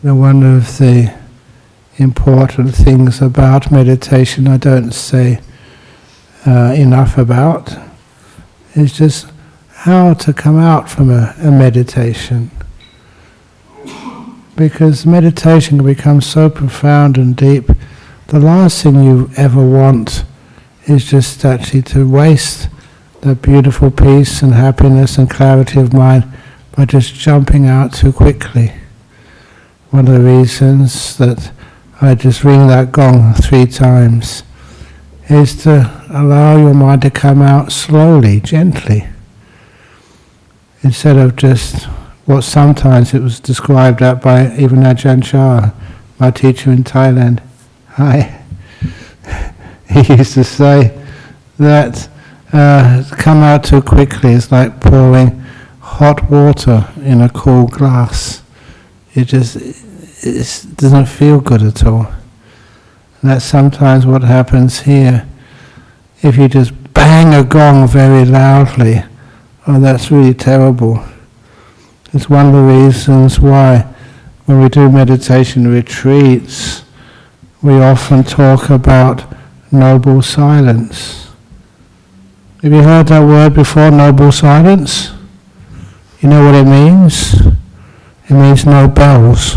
One of the important things about meditation I don't say enough about is just how to come out from a meditation. Because meditation can become so profound and deep, the last thing you ever want is just actually to waste the beautiful peace and happiness and clarity of mind by just jumping out too quickly. One of the reasons that I just ring that gong 3 times is to allow your mind to come out slowly, gently, instead of just what sometimes it was described at by even Ajahn Brahm, my teacher in Thailand. Hi. He used to say that come out too quickly is like pouring hot water in a cool glass. It doesn't feel good at all. And that's sometimes what happens here. If you just bang a gong very loudly, oh, that's really terrible. It's one of the reasons why when we do meditation retreats, we often talk about noble silence. Have you heard that word before, noble silence? You know what it means? It means no bells.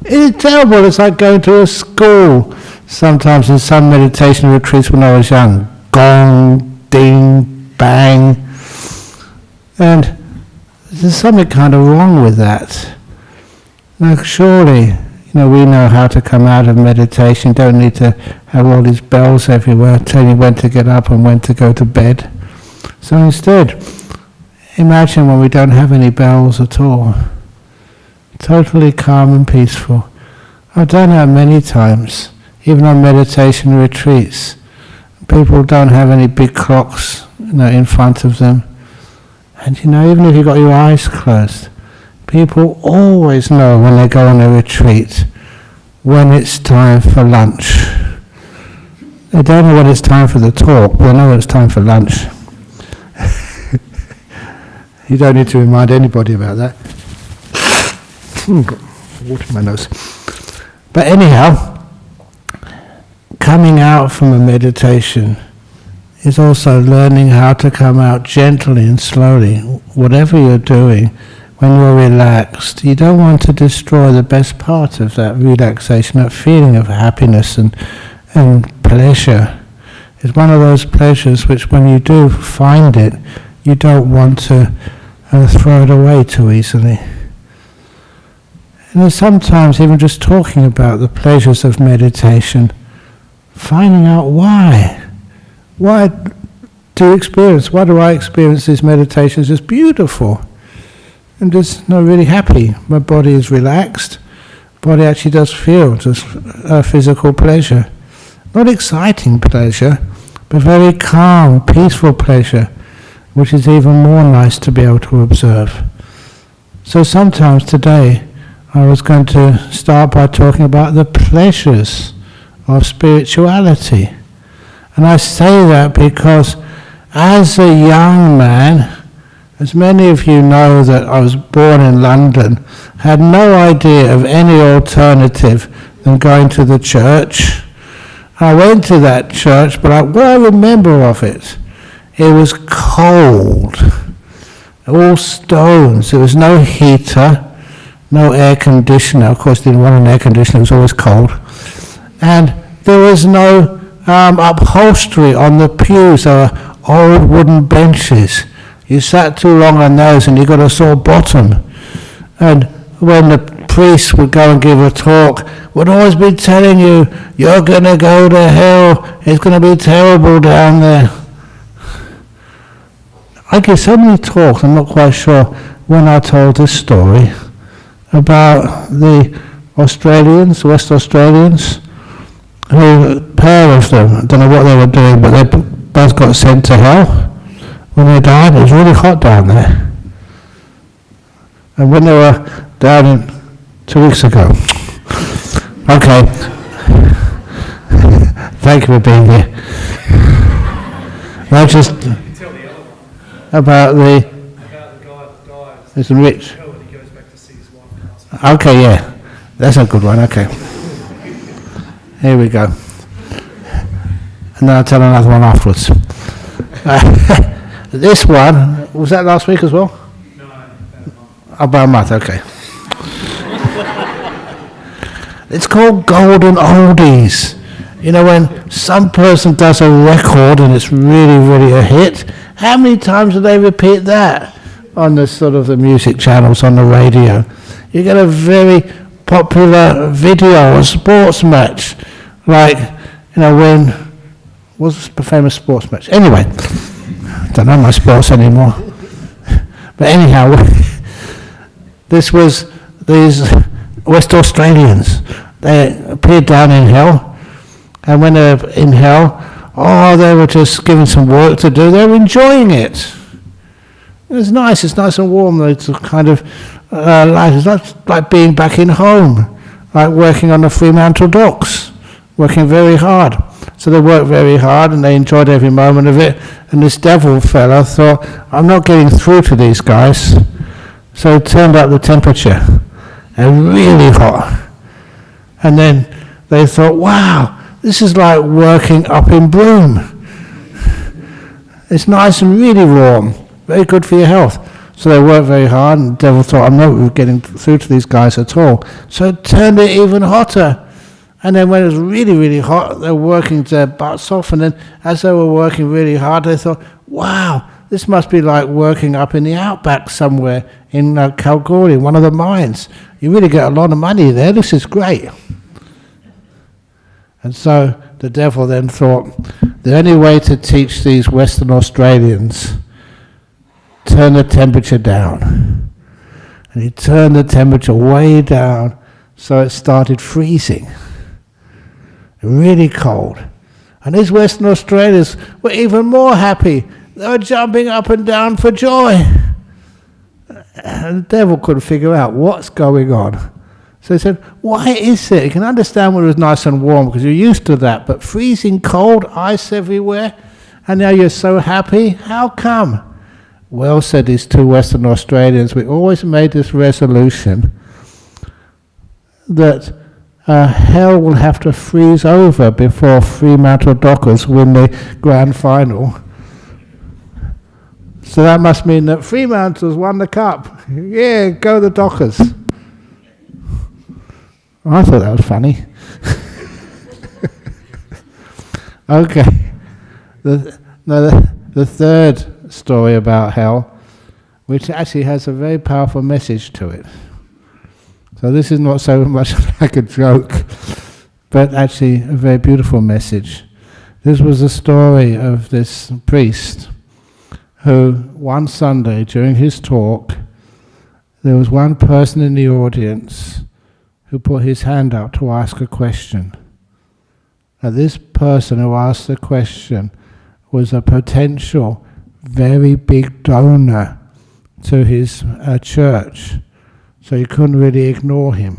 It's terrible. It's like going to a school. Sometimes in some meditation retreats when I was young, gong, ding, bang. And there's something kind of wrong with that. Now, surely, we know how to come out of meditation. Don't need to have all these bells everywhere telling you when to get up and when to go to bed. So instead, imagine when we don't have any bells at all. Totally calm and peaceful. I've done that many times, even on meditation retreats. People don't have any big clocks, in front of them. And even if you've got your eyes closed, people always know when they go on a retreat when it's time for lunch. They don't know when it's time for the talk, but they know when it's time for lunch. You don't need to remind anybody about that. Got water in my nose. But anyhow, coming out from a meditation is also learning how to come out gently and slowly. Whatever you're doing, when you're relaxed, you don't want to destroy the best part of that relaxation, that feeling of happiness and pleasure. It's one of those pleasures which when you do find it, you don't want to throw it away too easily. And sometimes even just talking about the pleasures of meditation, finding out why do I experience these meditations as beautiful? I'm just not really happy. My body is relaxed. Body actually does feel just physical pleasure. Not exciting pleasure, but very calm, peaceful pleasure, which is even more nice to be able to observe. So sometimes today, I was going to start by talking about the pleasures of spirituality. And I say that because as a young man, as many of you know that I was born in London, had no idea of any alternative than going to the church. I went to that church, but what I remember of it, it was cold. All stones. There was no heater, no air conditioner. Of course, didn't want an air conditioner, it was always cold. And there was no upholstery on the pews. There were old wooden benches. You sat too long on those and you got a sore bottom. And when the priest would go and give a talk, would always be telling you, you're going to go to hell, it's going to be terrible down there. I give so many talks, I'm not quite sure when I told this story about the Australians, West Australians, who, a pair of them, I don't know what they were doing, but they both got sent to hell. When they died, it was really hot down there. And when they were down 2 weeks ago. Okay. Thank you for being here. I just about the guy that dies. It's rich. He goes back to see his Okay, yeah. That's a good one, okay. Here we go. And then I'll tell another one afterwards. This one, was that last week as well? No. About a month, okay. It's called Golden Oldies. You know, when some person does a record and it's really, really a hit, how many times do they repeat that on the sort of the music channels on the radio? You get a very popular video, a sports match, like, you know, when, what's the famous sports match? Anyway, I don't know my sports anymore. But anyhow, this was these West Australians. They appeared down in hell, and when they were in hell, they were just given some work to do. They were enjoying it. It's nice and warm. It's kind of light. It's like being back in home, like working on the Fremantle docks, working very hard. So they worked very hard and they enjoyed every moment of it. And this devil fella thought, I'm not getting through to these guys. So he turned up the temperature, and really hot. And then they thought, wow, this is like working up in Broome. It's nice and really warm, very good for your health. So they worked very hard, and the devil thought, I'm not getting through to these guys at all. So it turned it even hotter. And then when it was really, really hot, they were working their butts off, and then as they were working really hard, they thought, wow, this must be like working up in the outback somewhere in Kalgoorlie, one of the mines. You really get a lot of money there, this is great. And so the devil then thought, the only way to teach these Western Australians, turn the temperature down. And he turned the temperature way down, so it started freezing. Really cold. And these Western Australians were even more happy. They were jumping up and down for joy. And the devil couldn't figure out what's going on. So he said, why is it? You can understand when it was nice and warm because you're used to that, but freezing cold, ice everywhere, and now you're so happy? How come? Well, said these two Western Australians, we always made this resolution that hell will have to freeze over before Fremantle Dockers win the grand final. So that must mean that Fremantle's won the cup. Yeah, go the Dockers. I thought that was funny. Okay. The third story about hell, which actually has a very powerful message to it. So this is not so much like a joke, but actually a very beautiful message. This was the story of this priest who one Sunday during his talk, there was one person in the audience who put his hand up to ask a question. Now this person who asked the question was a potential very big donor to his church. So you couldn't really ignore him.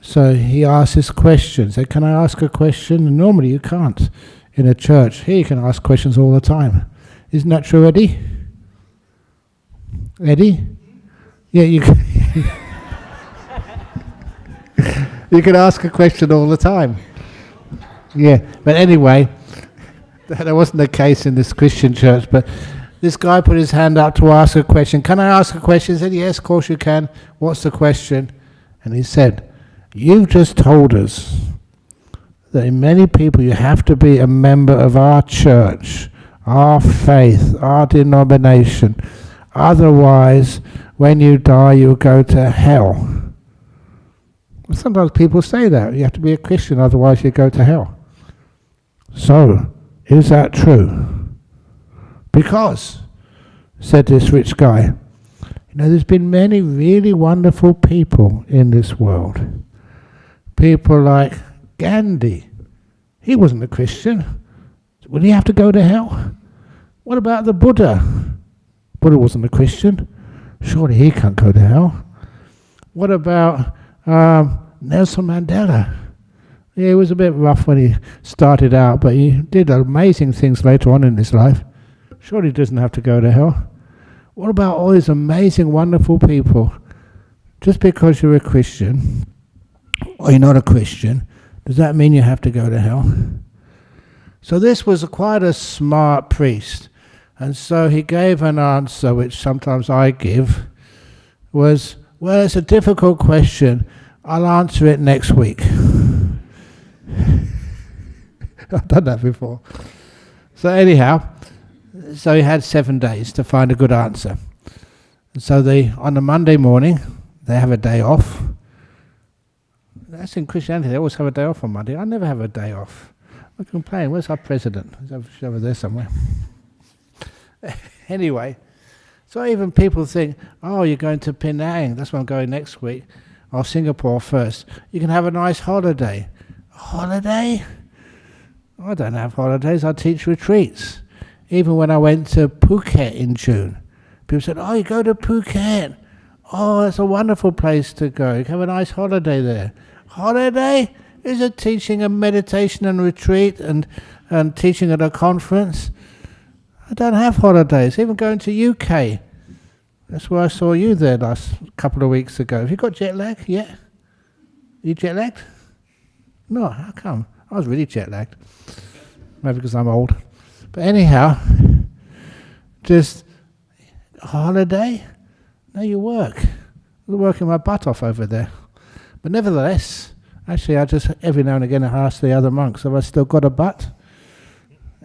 So he asked this question. Said, can I ask a question? And normally you can't in a church. Here you can ask questions all the time. Isn't that true, Eddie? Eddie? Yeah, you can. You can ask a question all the time. Yeah, but anyway, that wasn't the case in this Christian church, but this guy put his hand up to ask a question. Can I ask a question? He said, yes, of course you can. What's the question? And he said, you've just told us that in many people you have to be a member of our church, our faith, our denomination. Otherwise, when you die, you'll go to hell. Sometimes people say that. You have to be a Christian, otherwise you go to hell. So, is that true? Because, said this rich guy, there's been many really wonderful people in this world. People like Gandhi. He wasn't a Christian. Would he have to go to hell? What about the Buddha? Buddha wasn't a Christian. Surely he can't go to hell. What about Nelson Mandela? Yeah, he was a bit rough when he started out, but he did amazing things later on in his life. Surely he doesn't have to go to hell. What about all these amazing, wonderful people? just because you're a Christian, or you're not a Christian, does that mean you have to go to hell? So this was quite a smart priest. And so he gave an answer, which sometimes I give, was, well, it's a difficult question. I'll answer it next week. I've done that before. So anyhow, so he had 7 days to find a good answer. And so on a Monday morning, they have a day off. That's in Christianity, they always have a day off on Monday. I never have a day off. I complain, where's our president? He's over there somewhere. Anyway, so even people think, oh, you're going to Penang, that's where I'm going next week, or Singapore first. You can have a nice holiday. Holiday? I don't have holidays, I teach retreats. Even when I went to Phuket in June, people said, oh, you go to Phuket. Oh, it's a wonderful place to go. You can have a nice holiday there. Holiday? Is it teaching a meditation and retreat and teaching at a conference? I don't have holidays. Even going to UK. That's where I saw you there last couple of weeks ago. Have you got jet lag? Yeah? Are you jet lagged? No, how come? I was really jet lagged. Maybe because I'm old. But anyhow, just holiday? No, you work. I'm working my butt off over there. But nevertheless, actually I just every now and again I ask the other monks, have I still got a butt?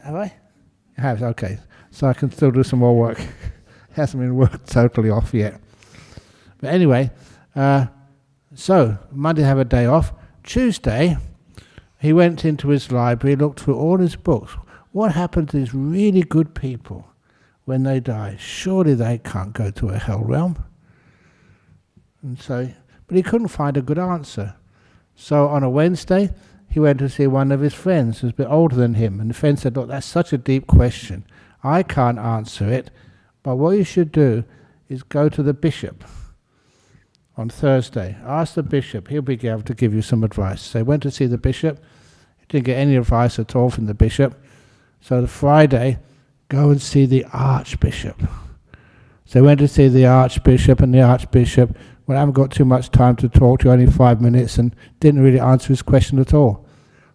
Have I? I have, okay. So I can still do some more work. Hasn't been worked totally off yet. But anyway, so Monday have a day off. Tuesday, he went into his library, looked through all his books. What happened to these really good people when they die? Surely they can't go to a hell realm. And so, but he couldn't find a good answer. So on a Wednesday, he went to see one of his friends who's a bit older than him. And the friend said, look, that's such a deep question. I can't answer it. But what you should do is go to the bishop on Thursday. Ask the bishop. He'll be able to give you some advice. So he went to see the bishop. He didn't get any advice at all from the bishop. So the Friday, go and see the archbishop. So he went to see the archbishop, and the archbishop, well, I haven't got too much time to talk to you, only 5 minutes, and didn't really answer his question at all.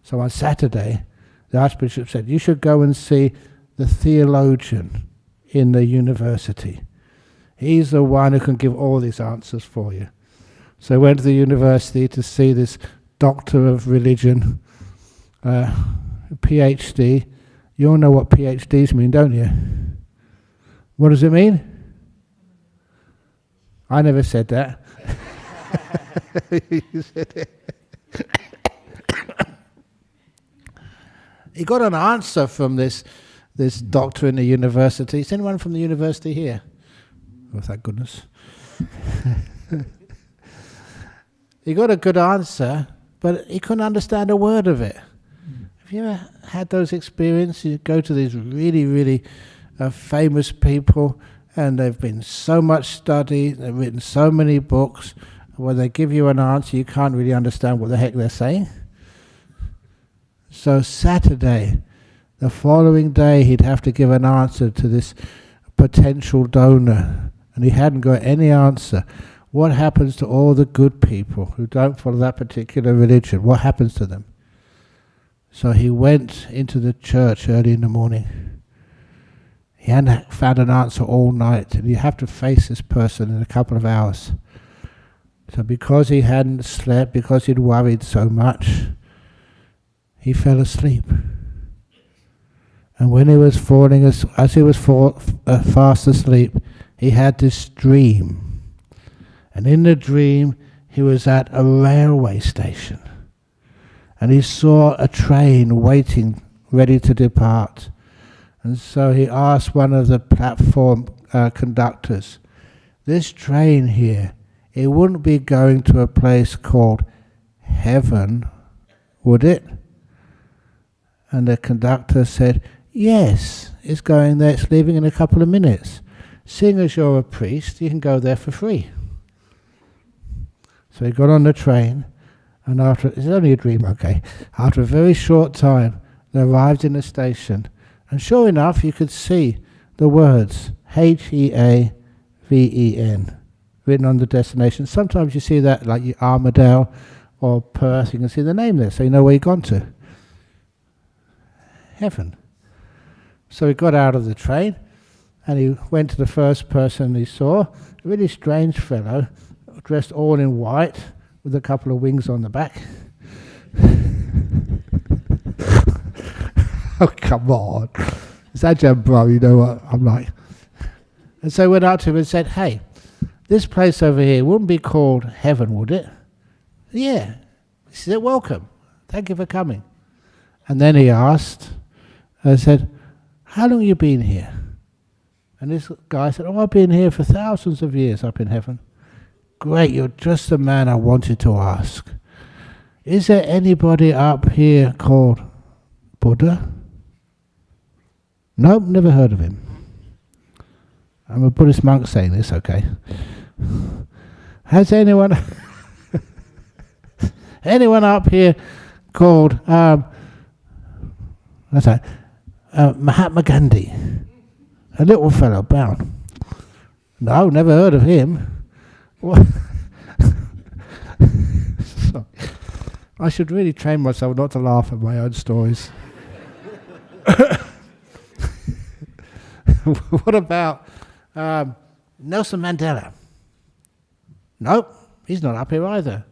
So on Saturday, the archbishop said, you should go and see the theologian in the university. He's the one who can give all these answers for you. So I went to the university to see this doctor of religion, PhD. You all know what PhDs mean, don't you? What does it mean? I never said that. You said it. He got an answer from this doctor in the university. Is anyone from the university here? Oh, thank goodness. He got a good answer, but he couldn't understand a word of it. Have you ever had those experiences? You go to these really, really famous people, and they've been so much studied, they've written so many books, when they give you an answer, you can't really understand what the heck they're saying. So Saturday, the following day, he'd have to give an answer to this potential donor, and he hadn't got any answer. What happens to all the good people who don't follow that particular religion? What happens to them? So he went into the church early in the morning. He hadn't found an answer all night, and you have to face this person in a couple of hours. So because he hadn't slept, because he'd worried so much, he fell asleep. And when he was falling, as he was fast asleep, he had this dream. And in the dream, he was at a railway station. And he saw a train waiting, ready to depart. And so he asked one of the platform conductors, this train here, it wouldn't be going to a place called heaven, would it? And the conductor said, yes, it's going there, it's leaving in a couple of minutes. Seeing as you're a priest, you can go there for free. So he got on the train, and it's only a dream, okay. After a very short time, they arrived in the station, and sure enough, you could see the words Heaven, written on the destination. Sometimes you see that, like Armadale or Perth, you can see the name there, so you know where you've gone to. Heaven. So he got out of the train, and he went to the first person he saw, a really strange fellow, dressed all in white, with a couple of wings on the back. Oh, come on. It's Ajahn Brahm, you know what I'm like. And so I went up to him and said, hey, this place over here wouldn't be called heaven, would it? Yeah. He said, welcome. Thank you for coming. And then he asked, I said, how long have you been here? And this guy said, oh, I've been here for thousands of years up in heaven. Great, you're just the man I wanted to ask. Is there anybody up here called Buddha? Nope, never heard of him. I'm a Buddhist monk saying this, okay. Has anyone up here called Mahatma Gandhi? A little fellow, bound. No, never heard of him. Sorry. I should really train myself not to laugh at my own stories. What about Nelson Mandela? Nope, he's not up here either.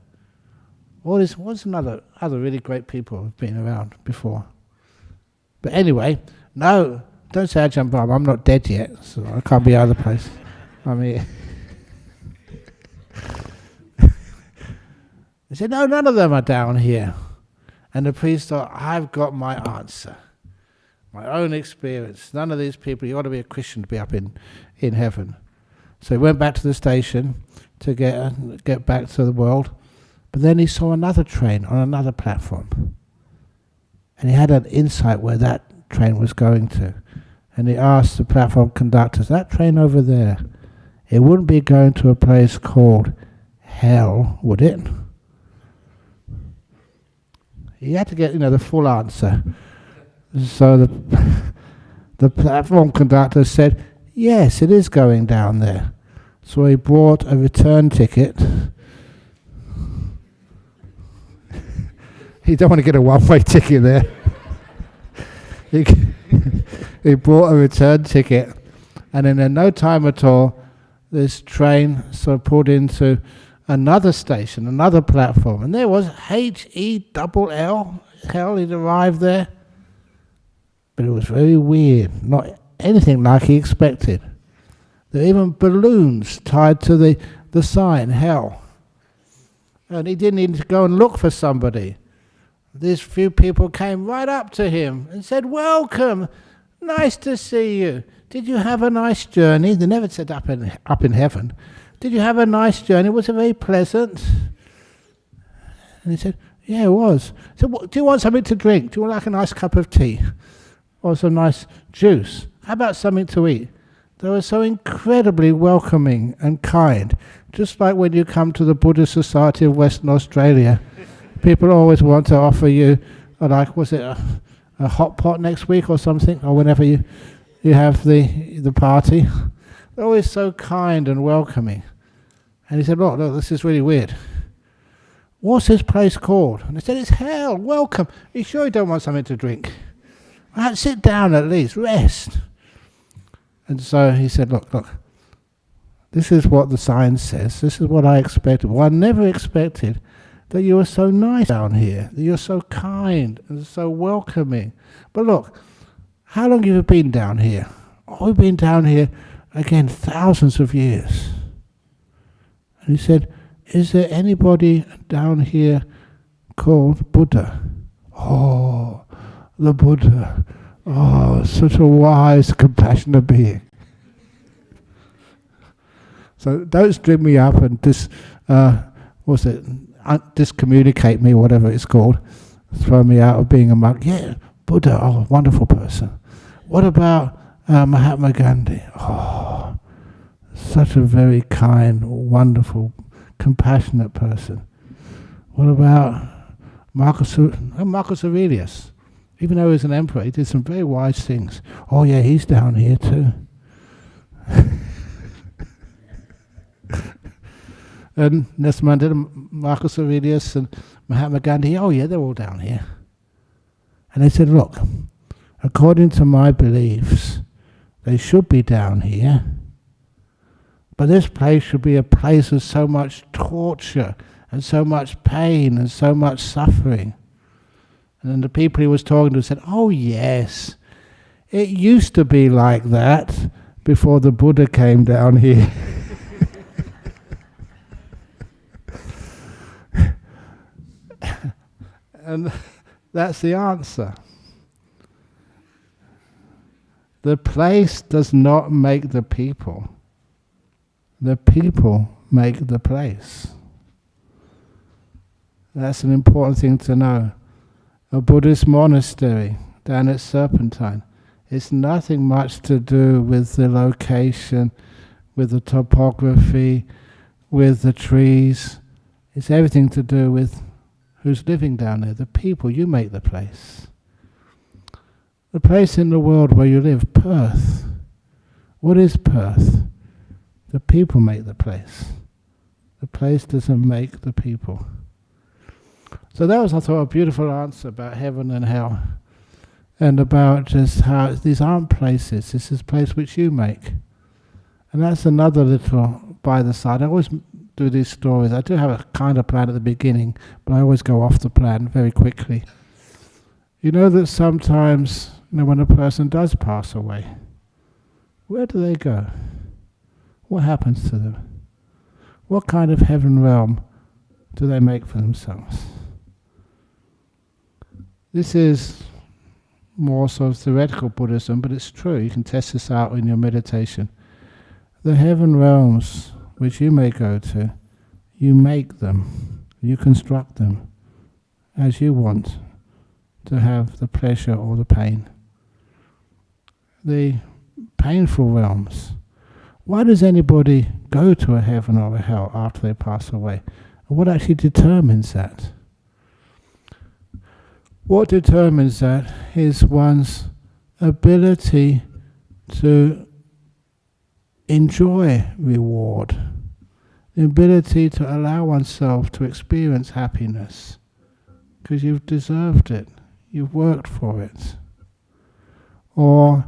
What's another really great people who've been around before? But anyway, no, don't say Ajahn Brahm, I'm not dead yet, so I can't be other place. I'm here. He said, no, none of them are down here. And the priest thought, I've got my answer. My own experience. None of these people, you ought to be a Christian to be up in heaven. So he went back to the station to get back to the world. But then he saw another train on another platform. And he had an insight where that train was going to. And he asked the platform conductors, that train over there, it wouldn't be going to a place called hell, would it? He had to get, the full answer. So the platform conductor said, yes, it is going down there. So he bought a return ticket. You don't want to get a one-way ticket there. He bought a return ticket, and in no time at all, this train sort of pulled into another station, another platform, and there was H-E-double-L. Hell, he'd arrived there. But it was very weird, not anything like he expected. There were even balloons tied to the sign, hell. And he didn't need to go and look for somebody. These few people came right up to him and said, welcome, nice to see you. Did you have a nice journey? They never said up in heaven. Did you have a nice journey? Was it very pleasant? And he said, yeah, it was. So do you want something to drink? Do you want like a nice cup of tea? Or some nice juice? How about something to eat? They were so incredibly welcoming and kind. Just like when you come to the Buddhist Society of Western Australia, people always want to offer you, was it a hot pot next week or something? Or whenever you have the party. They're always so kind and welcoming. And he said, look, this is really weird. What's this place called? And they said, it's hell, welcome. Are you sure you don't want something to drink? Right, sit down at least, rest. And so he said, look, this is what the sign says. This is what I expected. Well, I never expected that you were so nice down here, that you're so kind and so welcoming. But look, how long have you been down here? Oh, we've been down here, again, thousands of years. And he said, is there anybody down here called Buddha? Oh, the Buddha. Oh, such a wise, compassionate being. So don't string me up and discommunicate me, whatever it's called. Throw me out of being a monk. Yeah, Buddha, oh, wonderful person. What about Mahatma Gandhi? Oh, such a very kind, wonderful, compassionate person. What about Marcus Aurelius? Even though he was an emperor, he did some very wise things. Oh yeah, he's down here too. And Nelson Mandela, Marcus Aurelius and Mahatma Gandhi, oh yeah, they're all down here. And they said, look, according to my beliefs, they should be down here, but this place should be a place of so much torture and so much pain and so much suffering. And then the people he was talking to said, oh yes, it used to be like that before the Buddha came down here. And that's the answer. The place does not make the people. The people make the place. That's an important thing to know. A Buddhist monastery down at Serpentine, it's nothing much to do with the location, with the topography, with the trees. It's everything to do with who's living down there, the people. You make the place. The place in the world where you live, Perth. What is Perth? The people make the place. The place doesn't make the people. So that was, I thought, a beautiful answer about heaven and hell, and about just how these aren't places, this is a place which you make. And that's another little by the side. I always do these stories. I do have a kind of plan at the beginning, but I always go off the plan very quickly. You know that sometimes, when a person does pass away, where do they go? What happens to them? What kind of heaven realm do they make for themselves? This is more sort of theoretical Buddhism, but it's true. You can test this out in your meditation. The heaven realms which you may go to, you make them, you construct them as you want to have the pleasure or the pain. The painful realms. Why does anybody go to a heaven or a hell after they pass away? And what actually determines that? What determines that is one's ability to enjoy reward, the ability to allow oneself to experience happiness, because you've deserved it, you've worked for it. Or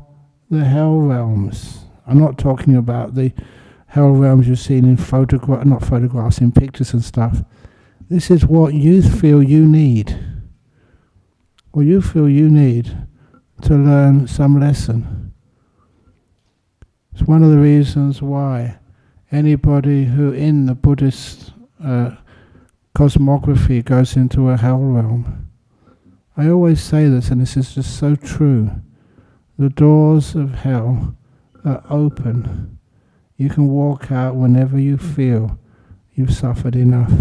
the hell realms. I'm not talking about the hell realms you've seen in not photographs, in pictures and stuff. This is what you feel you need. Or you feel you need to learn some lesson. It's one of the reasons why anybody who in the Buddhist cosmography goes into a hell realm. I always say this, and this is just so true. The doors of hell are open. You can walk out whenever you feel you've suffered enough.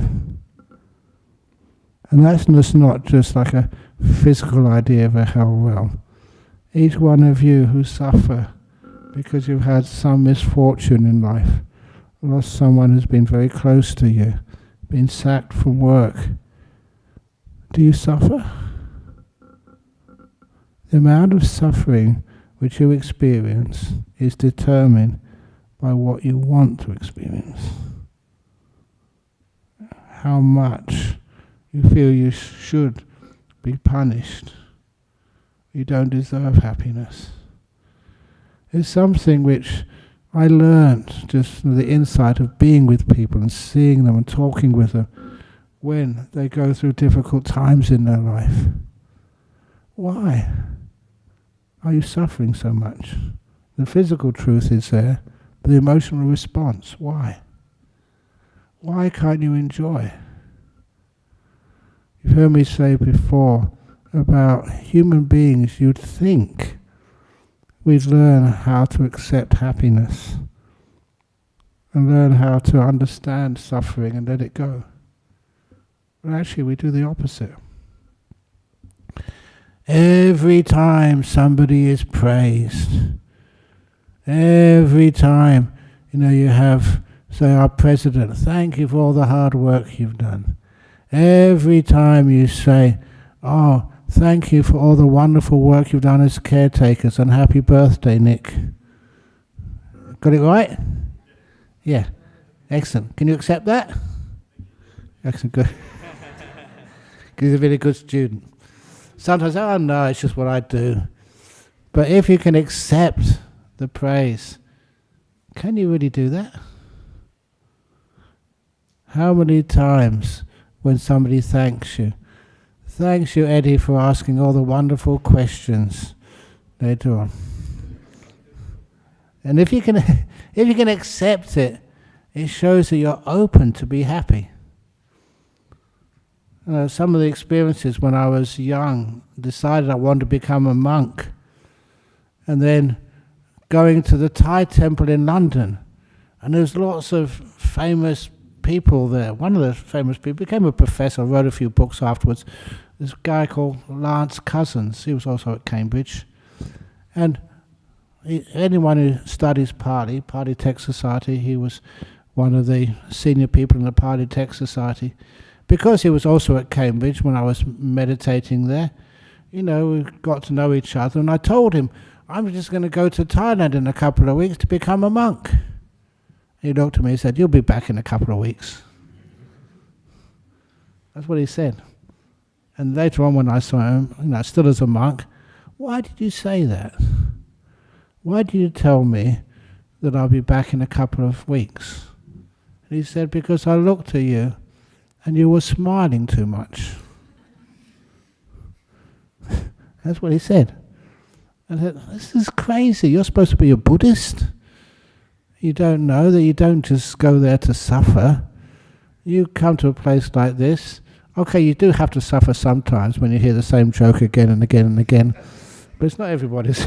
And that's just not just like a physical idea of a hell realm. Each one of you who suffer because you've had some misfortune in life, lost someone who's been very close to you, been sacked from work, do you suffer? The amount of suffering which you experience is determined by what you want to experience. How much you feel you should be punished. You don't deserve happiness. It's something which I learned just the insight of being with people and seeing them and talking with them when they go through difficult times in their life. Why are you suffering so much? The physical truth is there, but the emotional response, why? Why can't you enjoy? You've heard me say before about human beings, you'd think we'd learn how to accept happiness and learn how to understand suffering and let it go. But actually we do the opposite. Every time somebody is praised, every time, you have, say, our president, thank you for all the hard work you've done. Every time you say, oh, thank you for all the wonderful work you've done as caretakers, and happy birthday, Nick. Got it right? Yeah. Excellent. Can you accept that? That's a good. He's a really good student. Sometimes, oh no, it's just what I do. But if you can accept the praise, can you really do that? How many times when somebody thanks you, Eddie, for asking all the wonderful questions later on. And if you can accept it, it shows that you're open to be happy. Some of the experiences when I was young, decided I wanted to become a monk, and then going to the Thai temple in London, and there was lots of famous people there. One of the famous people became a professor, wrote a few books afterwards. This guy called Lance Cousins, he was also at Cambridge. And anyone who studies Pali Text Society, he was one of the senior people in the Pali Text Society. Because he was also at Cambridge when I was meditating there, we got to know each other, and I told him, I'm just going to go to Thailand in a couple of weeks to become a monk. He looked at me and said, you'll be back in a couple of weeks. That's what he said. And later on when I saw him, still as a monk, why did you say that? Why did you tell me that I'll be back in a couple of weeks? And he said, because I looked at you and you were smiling too much. That's what he said. I said, this is crazy. You're supposed to be a Buddhist. You don't know that you don't just go there to suffer. You come to a place like this. Okay, you do have to suffer sometimes when you hear the same joke again and again and again. But it's not everybody's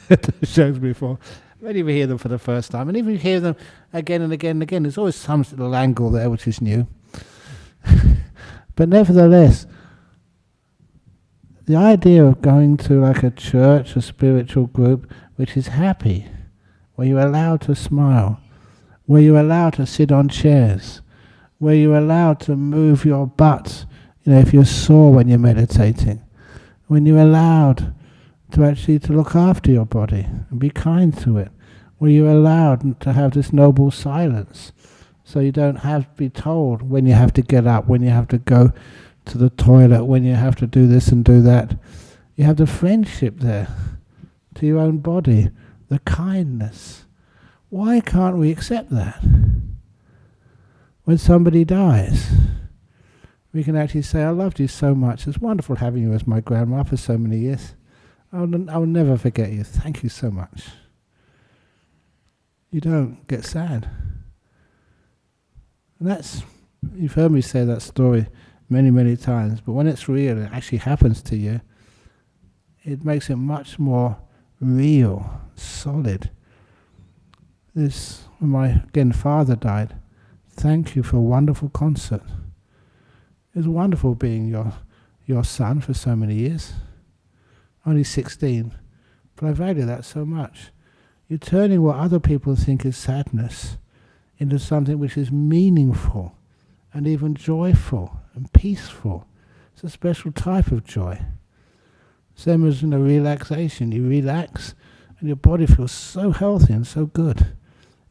heard those jokes before. When you hear them for the first time, and even you hear them again and again and again, there's always some little angle there which is new. But nevertheless, the idea of going to like a church, a spiritual group, which is happy, where you're allowed to smile, where you're allowed to sit on chairs, where you're allowed to move your butt, if you're sore when you're meditating, when you're allowed to actually to look after your body and be kind to it, where you're allowed to have this noble silence, so you don't have to be told when you have to get up, when you have to go to the toilet, when you have to do this and do that. You have the friendship there to your own body, the kindness. Why can't we accept that? When somebody dies, we can actually say, I loved you so much. It's wonderful having you as my grandma for so many years. I'll never forget you. Thank you so much. You don't get sad. And you've heard me say that story many, many times, but when it's real, it actually happens to you, it makes it much more real, solid. When my father died, thank you for a wonderful concert. It was wonderful being your son for so many years. Only 16, but I value that so much. You're turning what other people think is sadness into something which is meaningful and even joyful and peaceful. It's a special type of joy. Same as relaxation. You relax and your body feels so healthy and so good.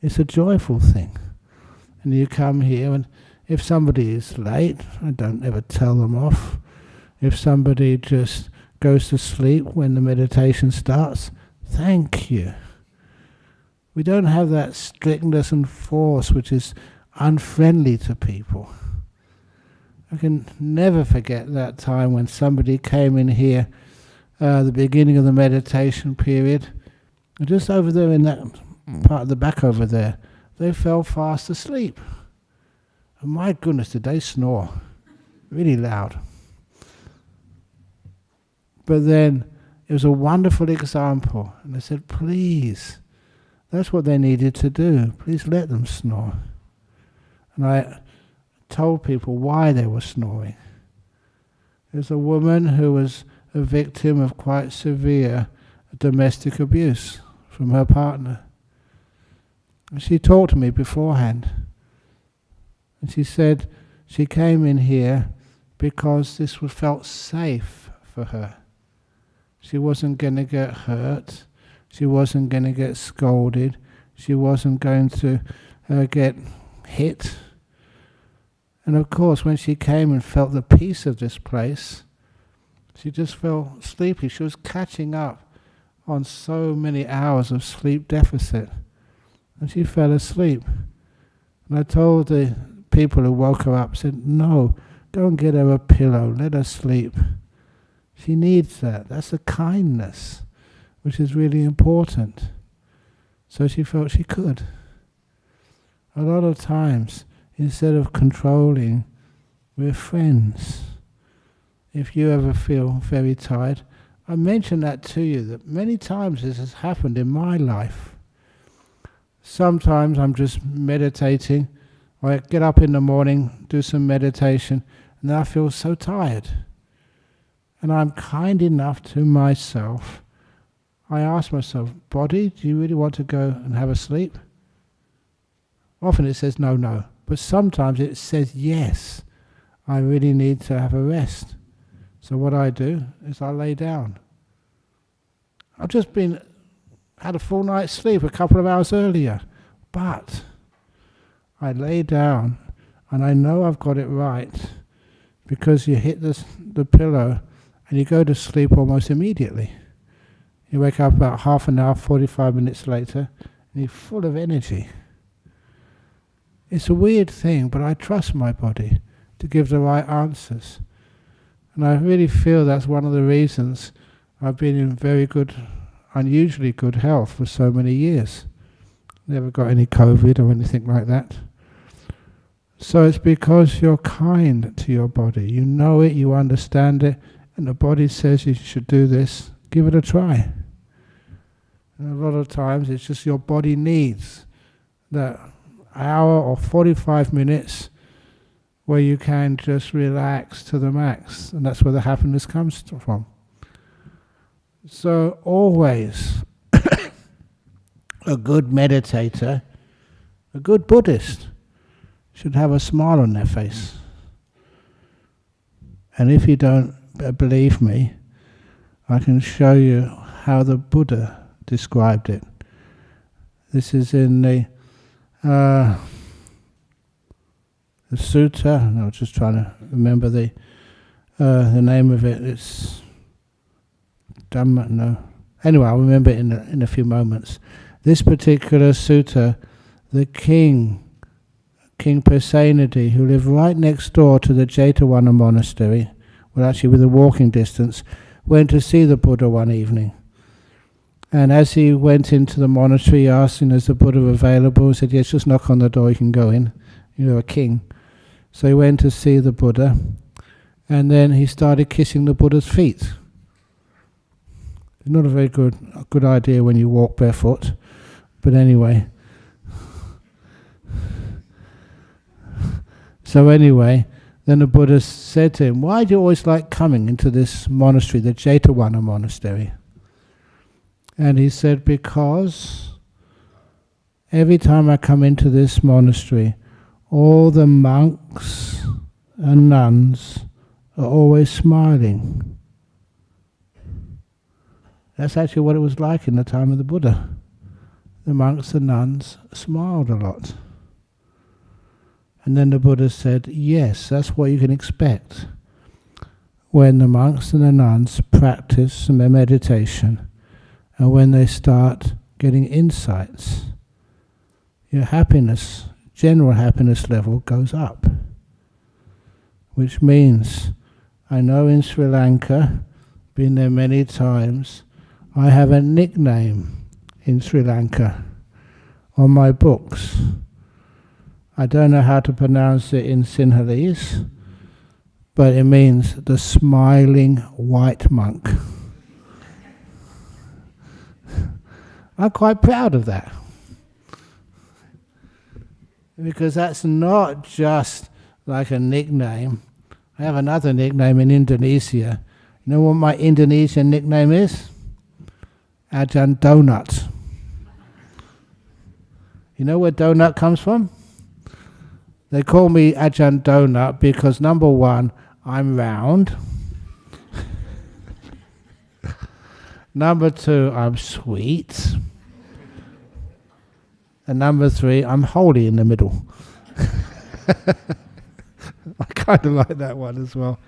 It's a joyful thing. And you come here, and if somebody is late, I don't ever tell them off. If somebody just goes to sleep when the meditation starts, thank you. We don't have that strictness and force which is unfriendly to people. I can never forget that time when somebody came in here, the beginning of the meditation period, and just over there in that part of the back over there, they fell fast asleep. And my goodness, did they snore really loud. But then it was a wonderful example, and I said, please, that's what they needed to do. Please let them snore. And I told people why they were snoring. There's a woman who was a victim of quite severe domestic abuse from her partner. And she talked to me beforehand. And she said she came in here because this felt safe for her. She wasn't going to get hurt. She wasn't going to get scolded. She wasn't going to get hit. And of course, when she came and felt the peace of this place, she just felt sleepy. She was catching up on so many hours of sleep deficit. And she fell asleep. And I told the people who woke her up, said, no, go and get her a pillow, let her sleep. She needs that. That's a kindness, which is really important. So she felt she could. A lot of times, instead of controlling, we're friends. If you ever feel very tired, I mentioned that to you, that many times this has happened in my life. Sometimes I'm just meditating, or I get up in the morning, do some meditation, and then I feel so tired. And I'm kind enough to myself. I ask myself, body, do you really want to go and have a sleep? Often it says no, no. But sometimes it says yes. I really need to have a rest. So what I do is I lay down. I've just had a full night's sleep a couple of hours earlier. But I lay down and I know I've got it right, because you hit the pillow and you go to sleep almost immediately. You wake up about half an hour, 45 minutes later, and you're full of energy. It's a weird thing, but I trust my body to give the right answers. And I really feel that's one of the reasons I've been in very good, unusually good health for so many years. Never got any COVID or anything like that. So it's because you're kind to your body. You know it, you understand it, and the body says you should do this. Give it a try. And a lot of times it's just your body needs that hour or 45 minutes where you can just relax to the max, and that's where the happiness comes from. So always a good meditator, a good Buddhist, should have a smile on their face. And if you don't believe me, I can show you how the Buddha described it. This is in the sutta. I was just trying to remember the name of it. It's Dhamma. No. Anyway, I'll remember it in a few moments. This particular sutta, the king Pasenadi, who lived right next door to the Jetavana monastery, well, actually within walking distance, went to see the Buddha one evening. And as he went into the monastery, he asked, is the Buddha available? He said, yes, just knock on the door, you can go in. You're a king. So he went to see the Buddha, and then he started kissing the Buddha's feet. It's not a very good idea when you walk barefoot, but anyway. So anyway, then the Buddha said to him, why do you always like coming into this monastery, the Jetavana monastery? And he said, because every time I come into this monastery, all the monks and nuns are always smiling. That's actually what it was like in the time of the Buddha. The monks and nuns smiled a lot. And then the Buddha said, yes, that's what you can expect when the monks and the nuns practice some meditation, and when they start getting insights, your happiness, general happiness level goes up. Which means, I know in Sri Lanka, been there many times, I have a nickname in Sri Lanka on my books. I don't know how to pronounce it in Sinhalese, but it means the smiling white monk. I'm quite proud of that. Because that's not just like a nickname. I have another nickname in Indonesia. You know what my Indonesian nickname is? Ajahn Donut. You know where donut comes from? They call me Ajahn Donut because, number one, I'm round. Number two, I'm sweet. And number three, I'm holy in the middle. I kind of like that one as well.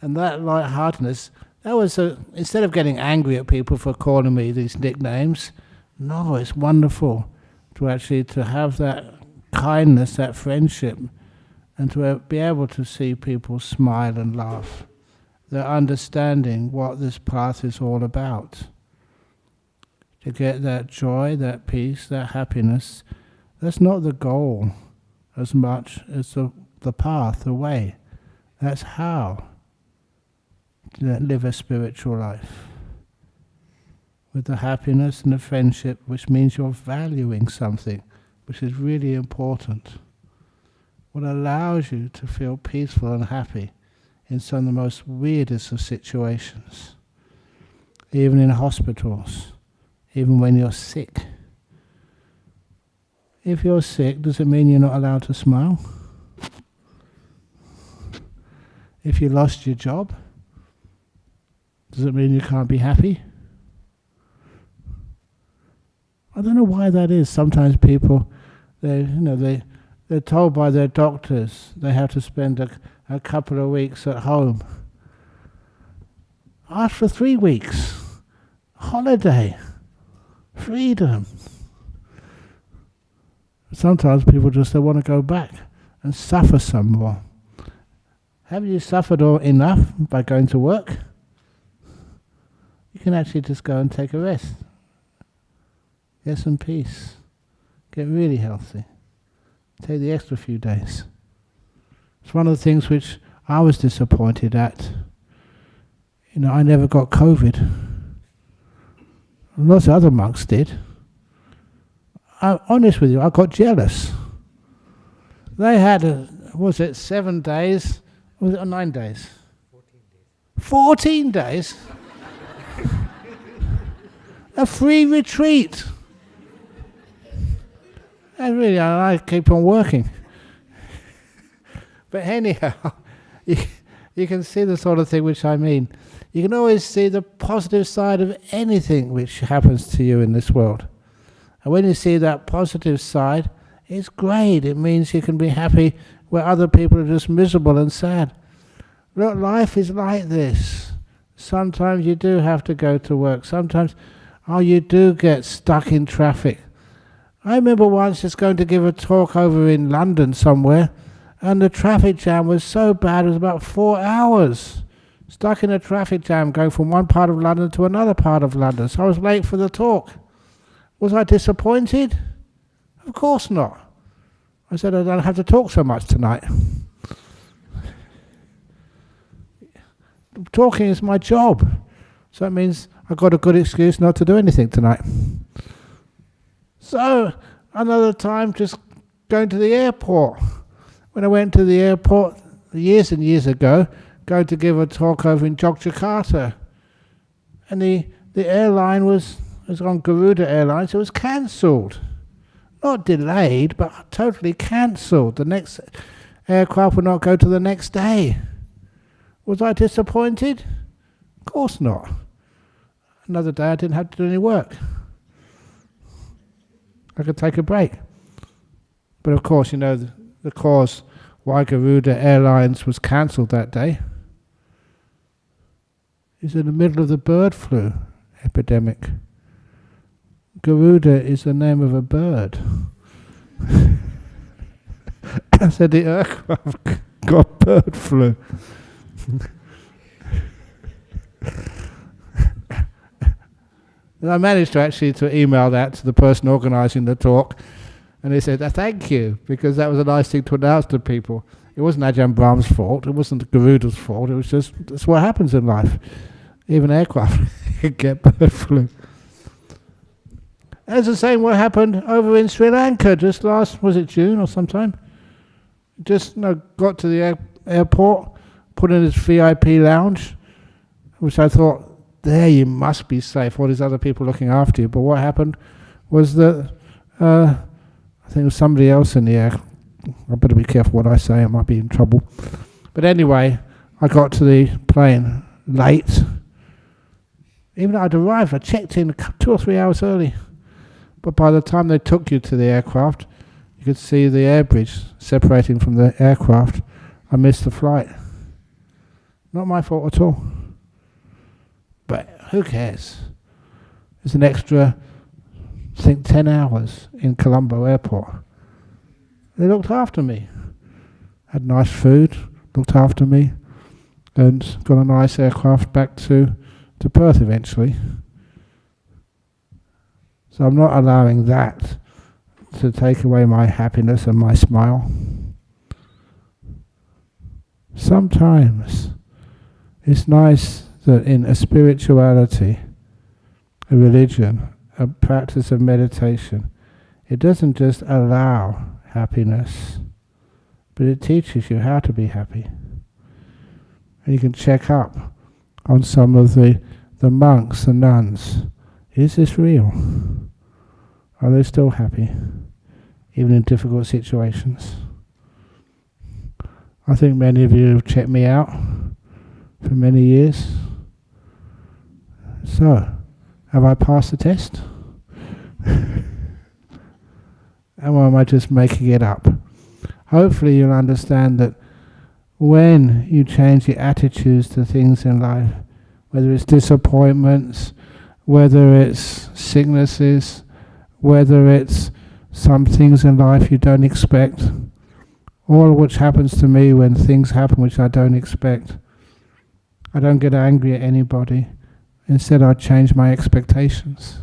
And that lightheartedness, that was instead of getting angry at people for calling me these nicknames, no, it's wonderful to actually to have that kindness, that friendship, and to be able to see people smile and laugh. They're understanding what this path is all about. To get that joy, that peace, that happiness, that's not the goal as much as the path, the way. That's how to live a spiritual life. With the happiness and the friendship, which means you're valuing something, which is really important. What allows you to feel peaceful and happy in some of the most weirdest of situations. Even in hospitals, even when you're sick. If you're sick, does it mean you're not allowed to smile? If you lost your job, does it mean you can't be happy? I don't know why that is. Sometimes people, they're told by their doctors they have to spend a couple of weeks at home. Ask for 3 weeks. Holiday. Freedom. Sometimes people just don't want to go back and suffer some more. Have you suffered enough by going to work? You can actually just go and take a rest. Get some peace. Get really healthy. Take the extra few days. It's one of the things which I was disappointed at. I never got COVID. Lots of other monks did. I'm honest with you, I got jealous. They had, 7 days? Was it 9 days? 14 days? A free retreat. And really, I keep on working. But anyhow, you can see the sort of thing which I mean. You can always see the positive side of anything which happens to you in this world. And when you see that positive side, it's great. It means you can be happy where other people are just miserable and sad. Look, life is like this. Sometimes you do have to go to work. Sometimes, you do get stuck in traffic. I remember once just going to give a talk over in London somewhere, and the traffic jam was so bad, it was about 4 hours. Stuck in a traffic jam going from one part of London to another part of London. So I was late for the talk. Was I disappointed? Of course not. I said I don't have to talk so much tonight. Talking is my job. So that means I've got a good excuse not to do anything tonight. So another time just going to the airport. When I went to the airport years and years ago, going to give a talk over in Yogyakarta, and the airline was on Garuda Airlines. It was cancelled, not delayed, but totally cancelled. The next aircraft would not go to the next day. Was I disappointed? Of course not. Another day I didn't have to do any work. I could take a break. But of course, the cause why Garuda Airlines was cancelled that day is in the middle of the bird flu epidemic. Garuda is the name of a bird. I said the aircraft got bird flu. And I managed to email that to the person organising the talk, and they said, thank you, because that was a nice thing to announce to people. It wasn't Ajahn Brahm's fault, it wasn't Garuda's fault, it was just, that's what happens in life. Even aircraft get bird flu. That's the same what happened over in Sri Lanka just last, was it June or sometime? Just got to the airport, put in his VIP lounge, which I thought, there you must be safe, all these other people looking after you. But what happened was that, I think it was somebody else in the air. I better be careful what I say, I might be in trouble. But anyway, I got to the plane late. Even though I'd arrived, I checked in 2 or 3 hours early. But by the time they took you to the aircraft, you could see the air bridge separating from the aircraft. I missed the flight. Not my fault at all. But who cares? It's an extra, I think, 10 hours in Colombo Airport. They looked after me. Had nice food, looked after me, and got a nice aircraft back to Perth eventually. So I'm not allowing that to take away my happiness and my smile. Sometimes it's nice that in a spirituality, a religion, a practice of meditation, it doesn't just allow happiness, but it teaches you how to be happy. And you can check up on some of the monks and nuns. Is this real? Are they still happy, even in difficult situations? I think many of you have checked me out for many years. So, have I passed the test? Or am I just making it up? Hopefully you'll understand that when you change your attitudes to things in life, whether it's disappointments, whether it's sicknesses, whether it's some things in life you don't expect, all of which happens to me when things happen which I don't expect, I don't get angry at anybody. Instead, I change my expectations.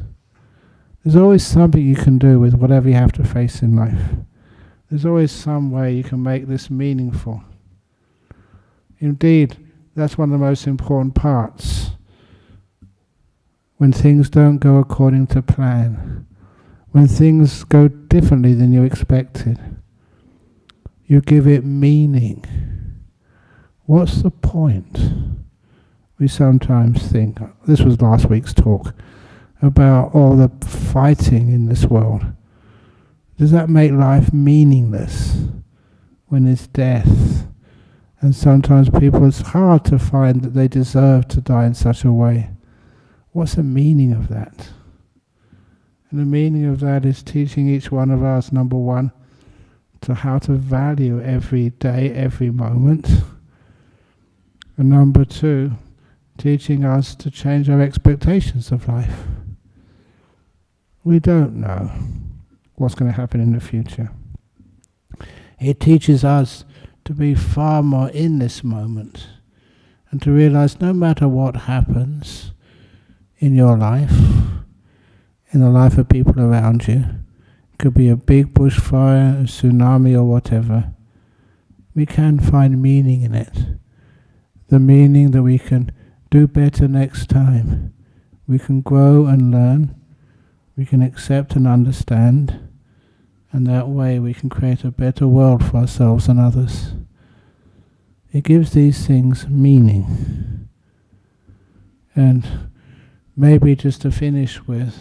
There's always something you can do with whatever you have to face in life. There's always some way you can make this meaningful. Indeed, that's one of the most important parts. When things don't go according to plan, when things go differently than you expected, you give it meaning. What's the point? We sometimes think, this was last week's talk, about all the fighting in this world. Does that make life meaningless when there's death? And sometimes people, it's hard to find that they deserve to die in such a way. What's the meaning of that? And the meaning of that is teaching each one of us, number one, to how to value every day, every moment. And number two, teaching us to change our expectations of life. We don't know what's going to happen in the future. It teaches us to be far more in this moment and to realize no matter what happens in your life, in the life of people around you, it could be a big bushfire, a tsunami or whatever, we can find meaning in it. The meaning that we can do better next time. We can grow and learn. We can accept and understand. And that way we can create a better world for ourselves and others. It gives these things meaning. And maybe just to finish with,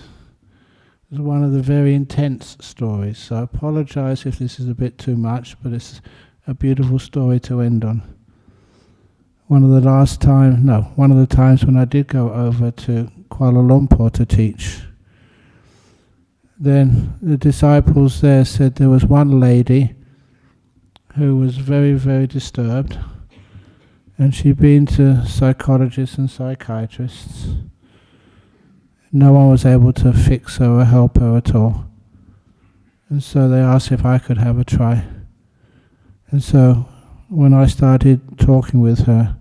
is one of the very intense stories. So I apologize if this is a bit too much, but it's a beautiful story to end on. One of the times when I did go over to Kuala Lumpur to teach, then the disciples there said there was one lady who was very, very disturbed, and she'd been to psychologists and psychiatrists. No one was able to fix her or help her at all. And so they asked if I could have a try. And so when I started talking with her,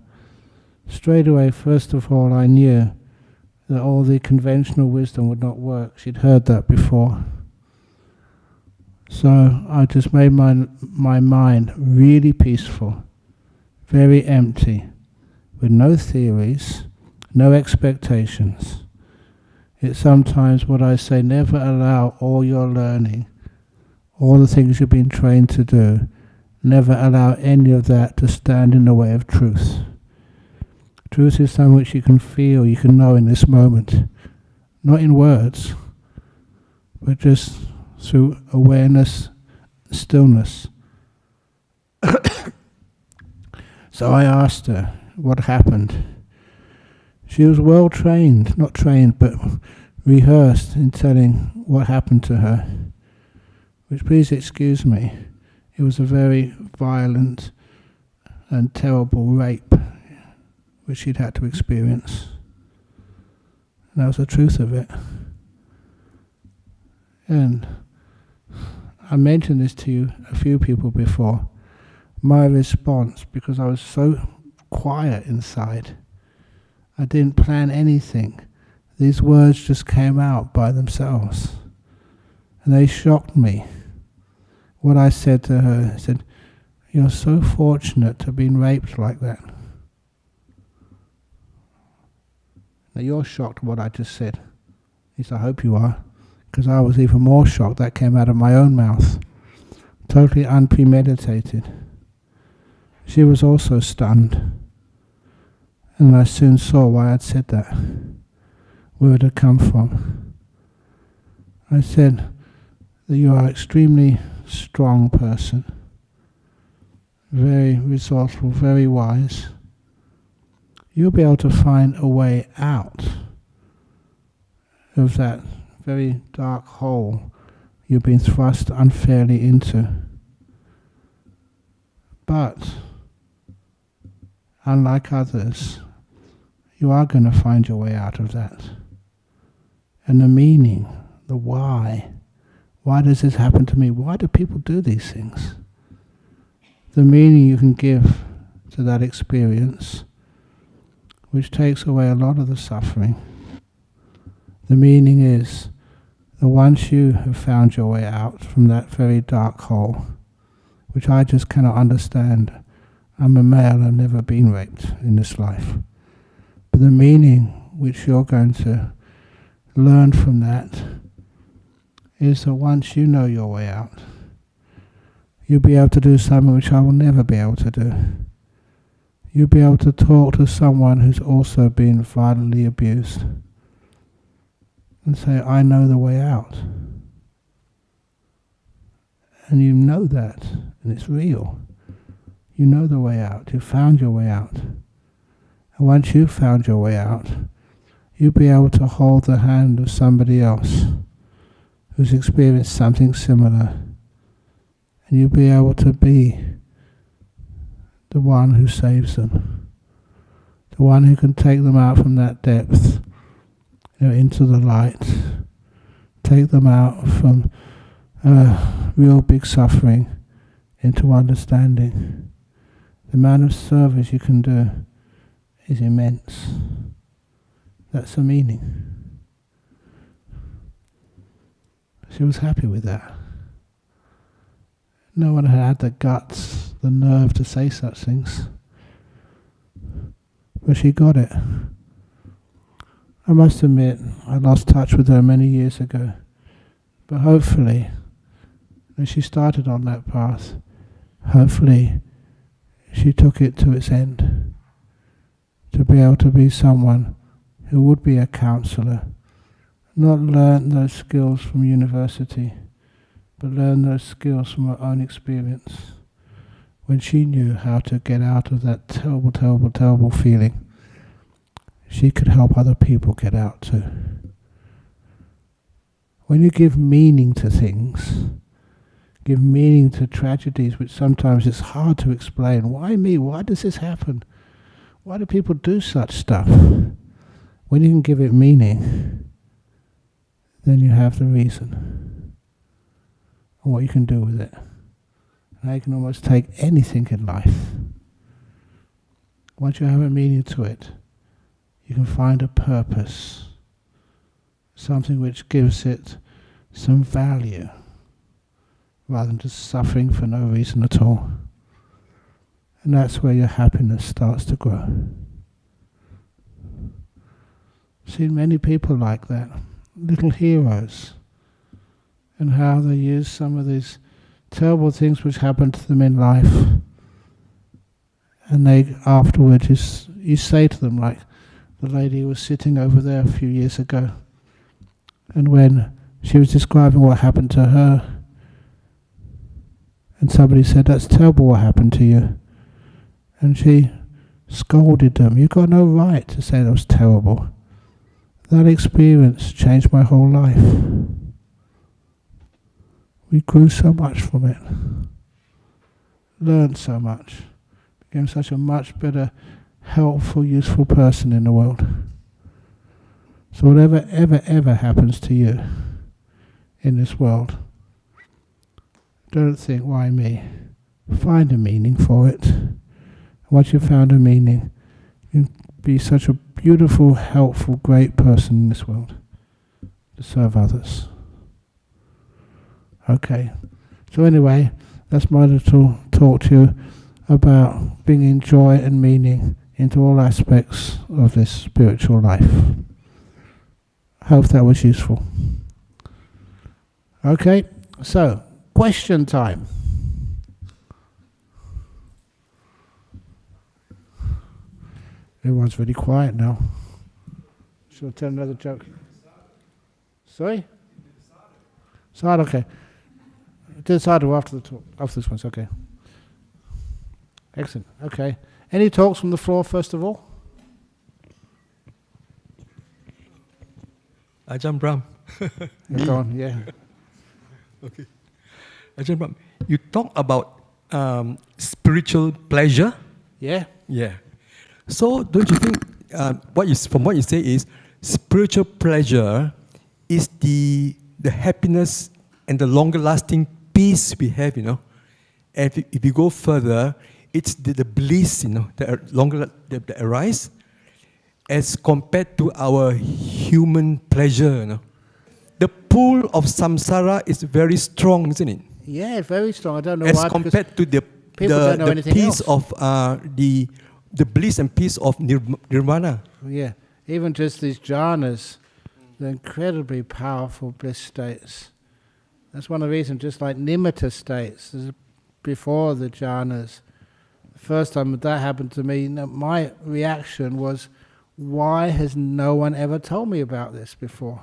straight away, first of all, I knew that all the conventional wisdom would not work. She'd heard that before. So I just made my mind really peaceful, very empty, with no theories, no expectations. It's sometimes what I say, never allow all your learning, all the things you've been trained to do, never allow any of that to stand in the way of truth. Truth is something which you can feel, you can know in this moment. Not in words, but just through awareness, stillness. So I asked her what happened. She was well trained, not trained, but rehearsed in telling what happened to her. which, please excuse me, it was a very violent and terrible rape which she'd had to experience. And that was the truth of it. And I mentioned this to you, a few people before. My response, because I was so quiet inside, I didn't plan anything. These words just came out by themselves. And they shocked me. What I said to her, I said, "You're so fortunate to have been raped like that." Now you're shocked at what I just said. At least I hope you are. Because I was even more shocked. That came out of my own mouth. Totally unpremeditated. She was also stunned. And I soon saw why I'd said that. Where it had come from. I said that you are an extremely strong person. Very resourceful, very wise. You'll be able to find a way out of that very dark hole you've been thrust unfairly into. But, unlike others, you are going to find your way out of that. And the meaning, the why does this happen to me? Why do people do these things? The meaning you can give to that experience, which takes away a lot of the suffering. The meaning is that once you have found your way out from that very dark hole, which I just cannot understand. I'm a male, I've never been raped in this life. But the meaning which you're going to learn from that is that once you know your way out, you'll be able to do something which I will never be able to do. You'll be able to talk to someone who's also been violently abused and say, "I know the way out." And you know that, and it's real. You know the way out. You've found your way out. And once you've found your way out, you'll be able to hold the hand of somebody else who's experienced something similar. And you'll be able to be the one who saves them. The one who can take them out from that depth, into the light. Take them out from real big suffering into understanding. The amount of service you can do is immense. That's the meaning. She was happy with that. No one had the guts, the nerve to say such things. But she got it. I must admit, I lost touch with her many years ago. But hopefully, as she started on that path, hopefully she took it to its end. To be able to be someone who would be a counsellor, not learn those skills from university, but learn those skills from her own experience. When she knew how to get out of that terrible, terrible, terrible feeling, she could help other people get out too. When you give meaning to things, give meaning to tragedies which sometimes it's hard to explain. Why me? Why does this happen? Why do people do such stuff? When you can give it meaning, then you have the reason. And what you can do with it. And you can almost take anything in life. Once you have a meaning to it, you can find a purpose. Something which gives it some value, rather than just suffering for no reason at all. And that's where your happiness starts to grow. I've seen many people like that, little heroes, and how they use some of these terrible things which happen to them in life, and they afterwards, you say to them, like the lady who was sitting over there a few years ago, and when she was describing what happened to her, and somebody said, "That's terrible what happened to you." And she scolded them. "You've got no right to say that was terrible. That experience changed my whole life." we grew so much from it. Learned so much. Became such a much better, helpful, useful person in the world. So whatever ever happens to you in this world, don't think, why me? Find a meaning for it. Once you've found a meaning, you can be such a beautiful, helpful, great person in this world to serve others. Okay. So anyway, that's my little talk to you about bringing joy and meaning into all aspects of this spiritual life. Hope that was useful. Okay, so question time. Everyone's really quiet now. Shall I tell another joke? Sorry? Side, okay. Do the side after the talk. After this one, okay. Excellent. Okay. Any talks from the floor first of all? Ajahn Brahm. Go on, yeah. Okay. Ajahn Brahm, you talk about spiritual pleasure. Yeah. Yeah. So don't you think from what you say is spiritual pleasure is the happiness and the longer lasting peace we have, And if you go further, it's the bliss, that arise as compared to our human pleasure, The pull of samsara is very strong, isn't it? Yeah, very strong. I don't know as why. As compared to the peace else. Of the bliss and peace of nirvana. Yeah, even just these jhanas, the incredibly powerful bliss states. That's one of the reasons, just like nimitta states, before the jhanas. The first time that happened to me, my reaction was, why has no one ever told me about this before?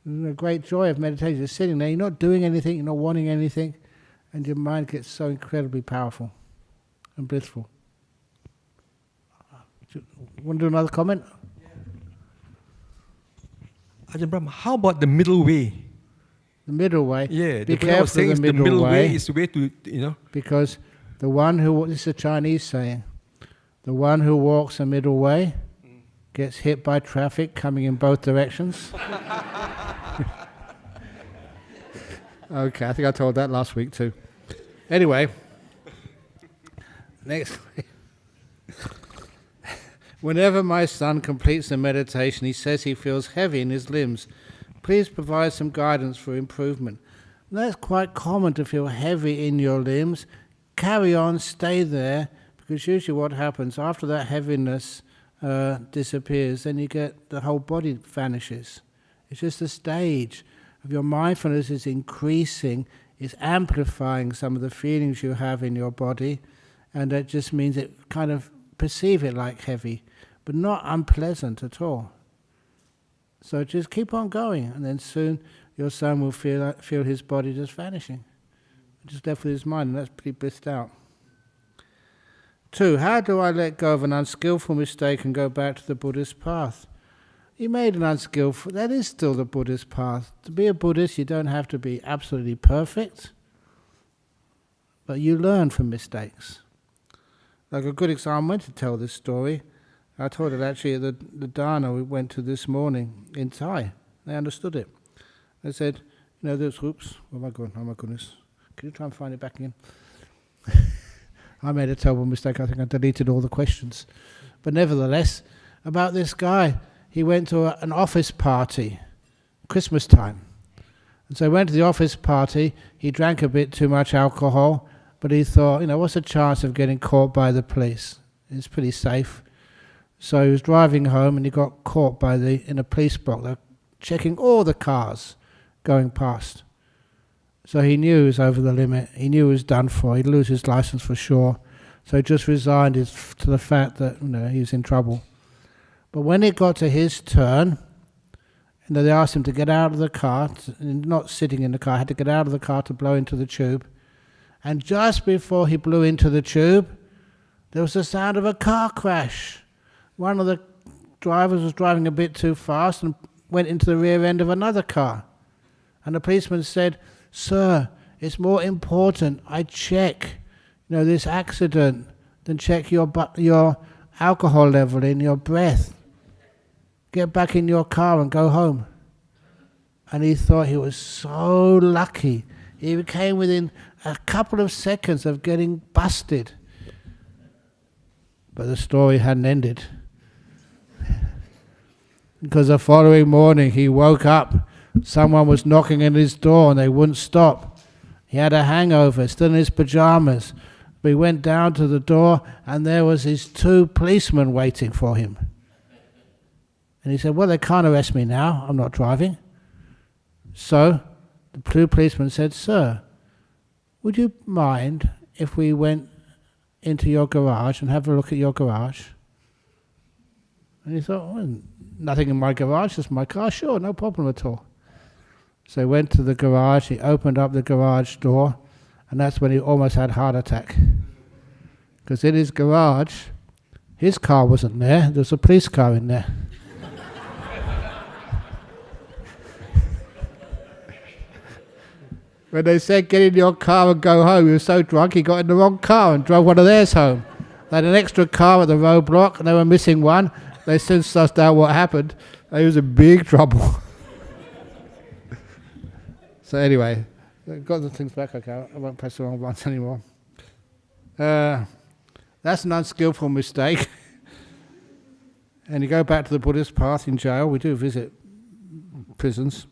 The great joy of meditation, you're sitting there, you're not doing anything, you're not wanting anything, and your mind gets so incredibly powerful and blissful. Want to do another comment? Ajahn Brahm, how about the middle way? The middle way? Yeah, be careful of the middle way is the way to, Because this is a Chinese saying, the one who walks the middle way gets hit by traffic coming in both directions. Okay, I think I told that last week too. Anyway, next. Whenever my son completes the meditation, he says he feels heavy in his limbs. Please provide some guidance for improvement. And that's quite common to feel heavy in your limbs. Carry on, stay there, because usually what happens after that heaviness disappears, then you get the whole body vanishes. It's just a stage of your mindfulness is increasing, is amplifying some of the feelings you have in your body, and that just means it kind of perceive it like heavy, but not unpleasant at all. So just keep on going, and then soon your son will feel his body just vanishing, just left with his mind, and that's pretty blissed out. 2. How do I let go of an unskillful mistake and go back to the Buddhist path? You made an unskillful, that is still the Buddhist path. To be a Buddhist, you don't have to be absolutely perfect, but you learn from mistakes. Like a good example, I went to tell this story. I told it actually at the dana we went to this morning in Thai. They understood it. They said, this, oops, where am I going? Oh my goodness. Can you try and find it back again? I made a terrible mistake. I think I deleted all the questions. But nevertheless, about this guy, he went to an office party, Christmas time. And so he went to the office party, he drank a bit too much alcohol, but he thought, what's the chance of getting caught by the police? It's pretty safe. So he was driving home and he got caught in a police box. They're checking all the cars going past. So he knew he was over the limit. He knew he was done for. He'd lose his license for sure. So he just resigned to the fact that he was in trouble. But when it got to his turn, they asked him to get out of the car, not sitting in the car, had to get out of the car to blow into the tube. And just before he blew into the tube, there was the sound of a car crash. One of the drivers was driving a bit too fast and went into the rear end of another car. And the policeman said, "Sir, it's more important I check, this accident than check your alcohol level in your breath. Get back in your car and go home." And he thought he was so lucky. He came within a couple of seconds of getting busted. But the story hadn't ended. Because the following morning he woke up, someone was knocking at his door and they wouldn't stop. He had a hangover, still in his pajamas. But he went down to the door and there was his 2 policemen waiting for him. And he said, "Well, they can't arrest me now, I'm not driving." So the 2 policemen said, "Sir, would you mind if we went into your garage and have a look at your garage?" And he thought, "Well, nothing in my garage, just my car." "Sure, no problem at all." So he went to the garage, he opened up the garage door, and that's when he almost had a heart attack. Because in his garage, his car wasn't there, there was a police car in there. When they said, "Get in your car and go home," he was so drunk he got in the wrong car and drove one of theirs home. They had an extra car at the roadblock and they were missing one. They soon sussed out what happened. He was in big trouble. So anyway, got the things back. Okay, I won't press the wrong ones anymore. That's an unskillful mistake. And you go back to the Buddhist path in jail. We do visit prisons.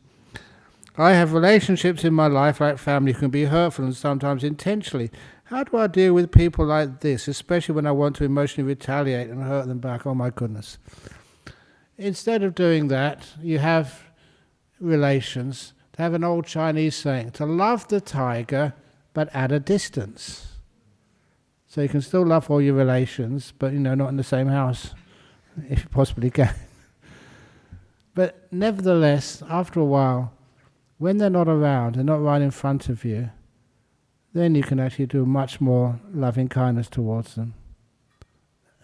"I have relationships in my life like family who can be hurtful and sometimes intentionally. How do I deal with people like this, especially when I want to emotionally retaliate and hurt them back?" Oh my goodness. Instead of doing that, you have relations. To have an old Chinese saying, to love the tiger but at a distance. So you can still love all your relations, but not in the same house, if you possibly can. But nevertheless, after a while, when they're not around, they're not right in front of you, then you can actually do much more loving kindness towards them.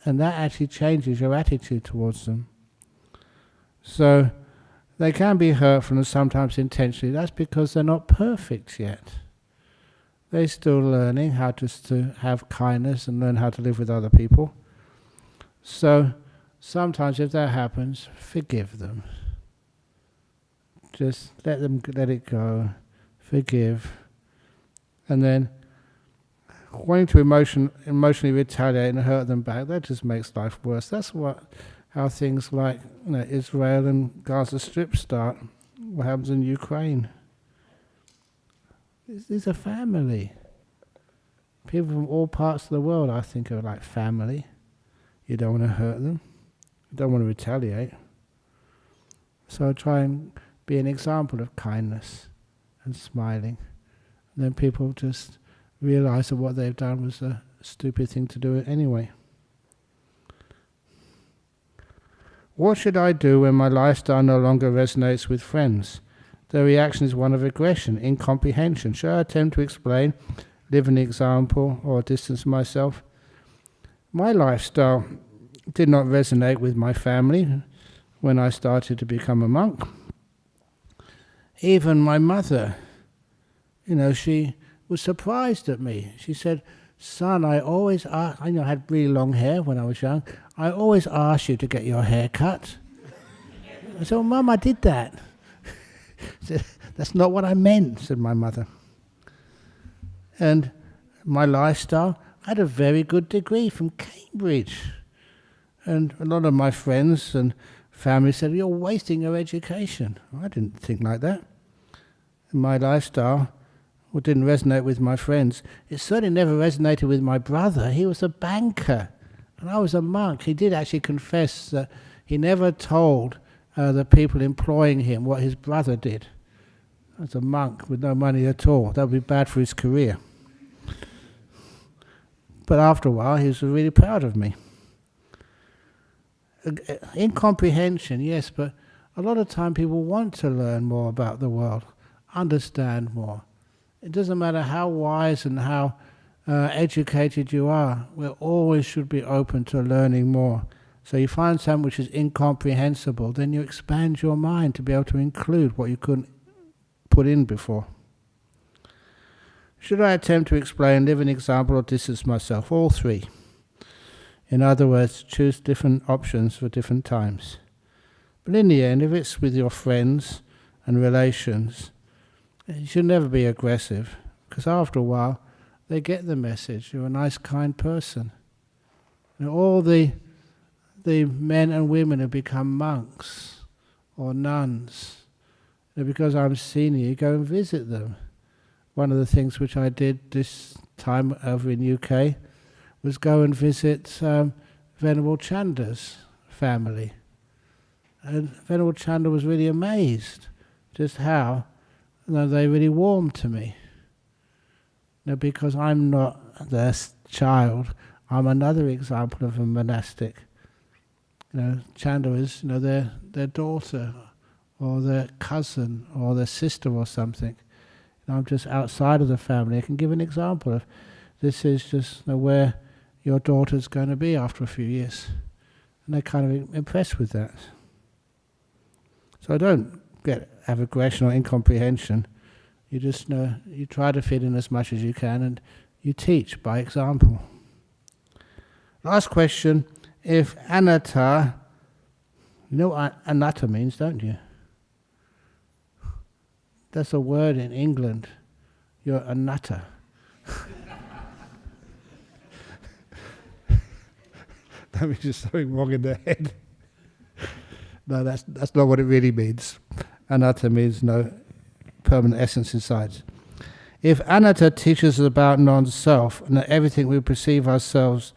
And that actually changes your attitude towards them. So they can be hurtful and sometimes intentionally. That's because they're not perfect yet. They're still learning how to have kindness and learn how to live with other people. So sometimes if that happens, forgive them. Just let it go, forgive, and then wanting to emotionally retaliate and hurt them back, that just makes life worse. That's how things like Israel and Gaza Strip start. What happens in Ukraine? These are family. People from all parts of the world, I think, are like family. You don't want to hurt them. You don't want to retaliate. So I try and be an example of kindness and smiling. And then people just realize that what they've done was a stupid thing to do anyway. What should I do when my lifestyle no longer resonates with friends? The reaction is one of aggression, incomprehension. Should I attempt to explain, live an example, or distance myself? My lifestyle did not resonate with my family when I started to become a monk. Even my mother, she was surprised at me. She said, "Son, I always ask," I had really long hair when I was young, "I always ask you to get your hair cut." I said, "Well, Mum, I did that." She said, "That's not what I meant," said my mother. And my lifestyle, I had a very good degree from Cambridge. And a lot of my friends and family said, "You're wasting your education." I didn't think like that. My lifestyle didn't resonate with my friends. It certainly never resonated with my brother. He was a banker, and I was a monk. He did actually confess that he never told the people employing him what his brother did. As a monk with no money at all, that would be bad for his career. But after a while, he was really proud of me. Incomprehension, yes, but a lot of time people want to learn more about the world, understand more. It doesn't matter how wise and how educated you are, we always should be open to learning more. So you find something which is incomprehensible, then you expand your mind to be able to include what you couldn't put in before. Should I attempt to explain, live an example, or distance myself? All three. In other words, choose different options for different times. But in the end, if it's with your friends and relations, you should never be aggressive, because after a while, they get the message. You're a nice, kind person. And all the men and women who become monks or nuns, because I'm senior, you go and visit them. One of the things which I did this time over in UK was go and visit Venerable Chanda's family. And Venerable Chanda was really amazed just how they really warmed to me. Because I'm not their child, I'm another example of a monastic. Chanda is their daughter or their cousin or their sister or something. I'm just outside of the family. I can give an example of this is just where your daughter's going to be after a few years. And they're kind of impressed with that. So I don't have aggression or incomprehension. You just you try to fit in as much as you can and you teach by example. Last question. If anatta, you know what anatta means, don't you? That's a word in England. You're a nutter. That means there's something wrong in the head. No, that's not what it really means. Anatta means no permanent essence inside. If anatta teaches us about non-self and that everything we perceive ourselves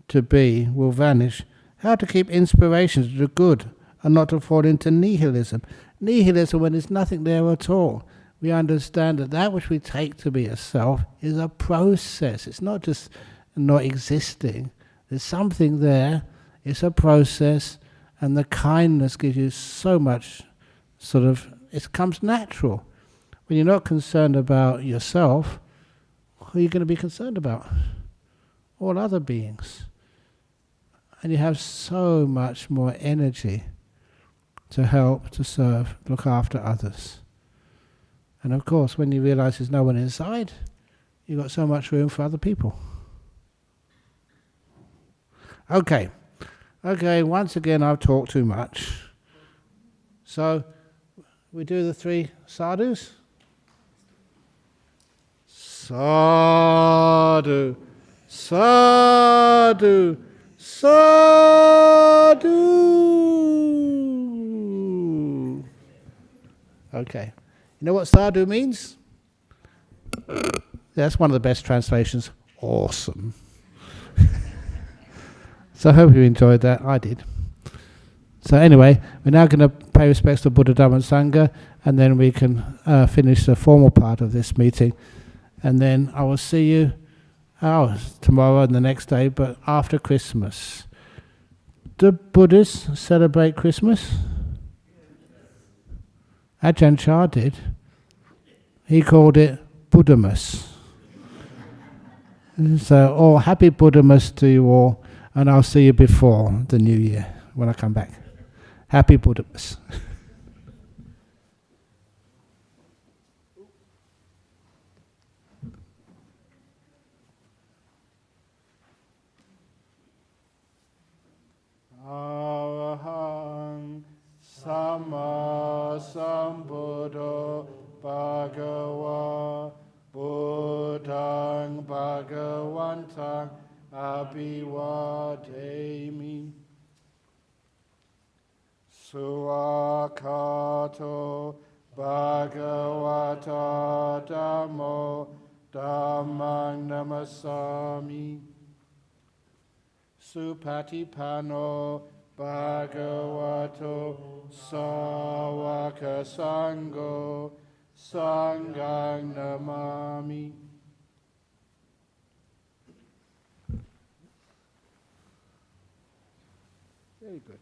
to be will vanish, how to keep inspiration to do good and not to fall into nihilism? Nihilism when there's nothing there at all. We understand that which we take to be a self is a process. It's not just not existing. There's something there. It's a process, and the kindness gives you so much it comes natural. When you're not concerned about yourself, who are you going to be concerned about? All other beings. And you have so much more energy to help, to serve, look after others. And of course, when you realize there's no one inside, you've got so much room for other people. Okay, once again I've talked too much. So, we do the three sadhus? Sadhu, sadhu, sadhu. Okay. You know what sadhu means? That's one of the best translations. Awesome. So I hope you enjoyed that. I did. So anyway, we're now going to pay respects to Buddha, Dhamma and Sangha, and then we can finish the formal part of this meeting. And then I will see you tomorrow and the next day, but after Christmas. Do Buddhists celebrate Christmas? Ajahn Chah did. He called it Buddhamas. So, happy Buddhamas to you all, and I'll see you before the new year when I come back. Happy Buddhamas. Arahang Sama Sambuddho Bhagava Buddhang Bhagavantang Abhivademi Suakato Bhagavata Dhammo Dhammang Namasami Supatipano Bhagavato Sawaka Sangho Sanghang Namami. Very good.